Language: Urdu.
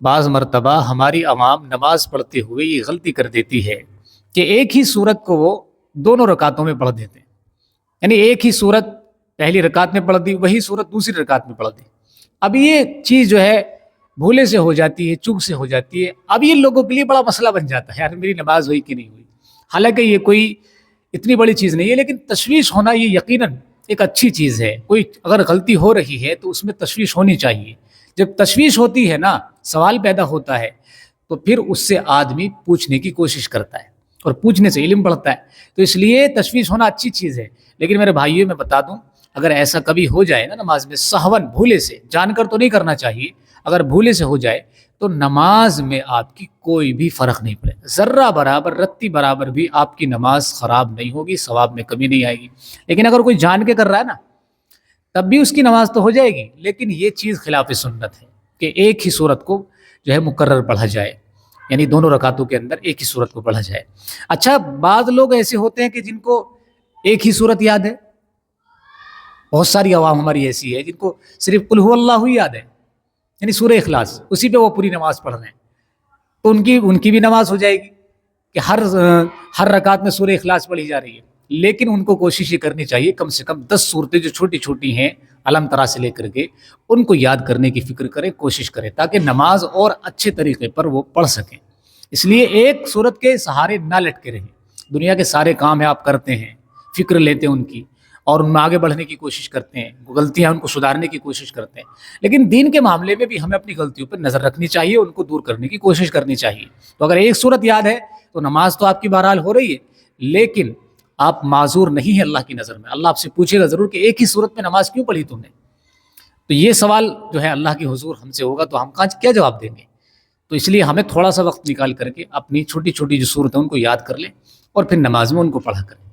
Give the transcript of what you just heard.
بعض مرتبہ ہماری عوام نماز پڑھتے ہوئے یہ غلطی کر دیتی ہے کہ ایک ہی صورت کو وہ دونوں رکعتوں میں پڑھ دیتے ہیں، یعنی ایک ہی صورت پہلی رکعت میں پڑھ دی، وہی صورت دوسری رکعت میں پڑھ دی۔ اب یہ چیز جو ہے بھولے سے ہو جاتی ہے، چوک سے ہو جاتی ہے، اب یہ لوگوں کے لیے بڑا مسئلہ بن جاتا ہے، یار میری نماز ہوئی کہ نہیں ہوئی۔ حالانکہ یہ کوئی اتنی بڑی چیز نہیں ہے، لیکن تشویش ہونا یہ یقیناً ایک اچھی چیز ہے۔ کوئی اگر غلطی ہو رہی ہے تو اس میں تشویش ہونی چاہیے۔ جب تشویش ہوتی ہے نا، سوال پیدا ہوتا ہے، تو پھر اس سے آدمی پوچھنے کی کوشش کرتا ہے، اور پوچھنے سے علم بڑھتا ہے۔ تو اس لیے تشویش ہونا اچھی چیز ہے، لیکن میرے بھائیوں میں بتا دوں، اگر ایسا کبھی ہو جائے نا نماز میں سہون، بھولے سے، جان کر تو نہیں کرنا چاہیے، اگر بھولے سے ہو جائے تو نماز میں آپ کی کوئی بھی فرق نہیں پڑے، ذرہ برابر، رتی برابر بھی آپ کی نماز خراب نہیں ہوگی، ثواب میں کمی نہیں آئے گی۔ لیکن اگر کوئی جان کے کر رہا ہے نا، تب بھی اس کی نماز تو ہو جائے گی، لیکن یہ چیز خلاف سنت ہے کہ ایک ہی صورت کو جو ہے مکرر پڑھا جائے، یعنی دونوں رکعتوں کے اندر ایک ہی صورت کو پڑھا جائے۔ اچھا، بعض لوگ ایسے ہوتے ہیں کہ جن کو ایک ہی صورت یاد ہے، بہت ساری عوام ہماری ایسی ہے جن کو صرف قل هو اللہ ہی یاد ہے، یعنی سورہ اخلاص، اسی پہ وہ پوری نماز پڑھ رہے ہیں، تو ان کی بھی نماز ہو جائے گی کہ ہر رکعت میں سورہ اخلاص پڑھی جا رہی ہے۔ لیکن ان کو کوشش یہ کرنی چاہیے کم سے کم 10 صورتیں جو چھوٹی چھوٹی ہیں علم ترا سے لے کر کے، ان کو یاد کرنے کی فکر کریں، کوشش کریں، تاکہ نماز اور اچھے طریقے پر وہ پڑھ سکیں۔ اس لیے ایک صورت کے سہارے نہ لٹکے رہیں۔ دنیا کے سارے کام ہیں آپ کرتے ہیں، فکر لیتے ہیں ان کی، اور ان میں آگے بڑھنے کی کوشش کرتے ہیں، غلطیاں ان کو سدھارنے کی کوشش کرتے ہیں، لیکن دین کے معاملے میں بھی ہمیں اپنی غلطیوں پر نظر رکھنی چاہیے، ان کو دور کرنے کی کوشش کرنی چاہیے۔ تو اگر ایک صورت یاد ہے تو نماز تو آپ کی بہرحال ہو رہی ہے، لیکن آپ معذور نہیں ہیں اللہ کی نظر میں۔ اللہ آپ سے پوچھے گا ضرور کہ ایک ہی صورت میں نماز کیوں پڑھی تم نے؟ تو یہ سوال جو ہے اللہ کے حضور ہم سے ہوگا، تو ہم کیا جواب دیں گے؟ تو اس لیے ہمیں تھوڑا سا وقت نکال کر کے اپنی چھوٹی چھوٹی جو صورت ہیں ان کو یاد کر لیں، اور پھر نماز میں ان کو پڑھا کریں۔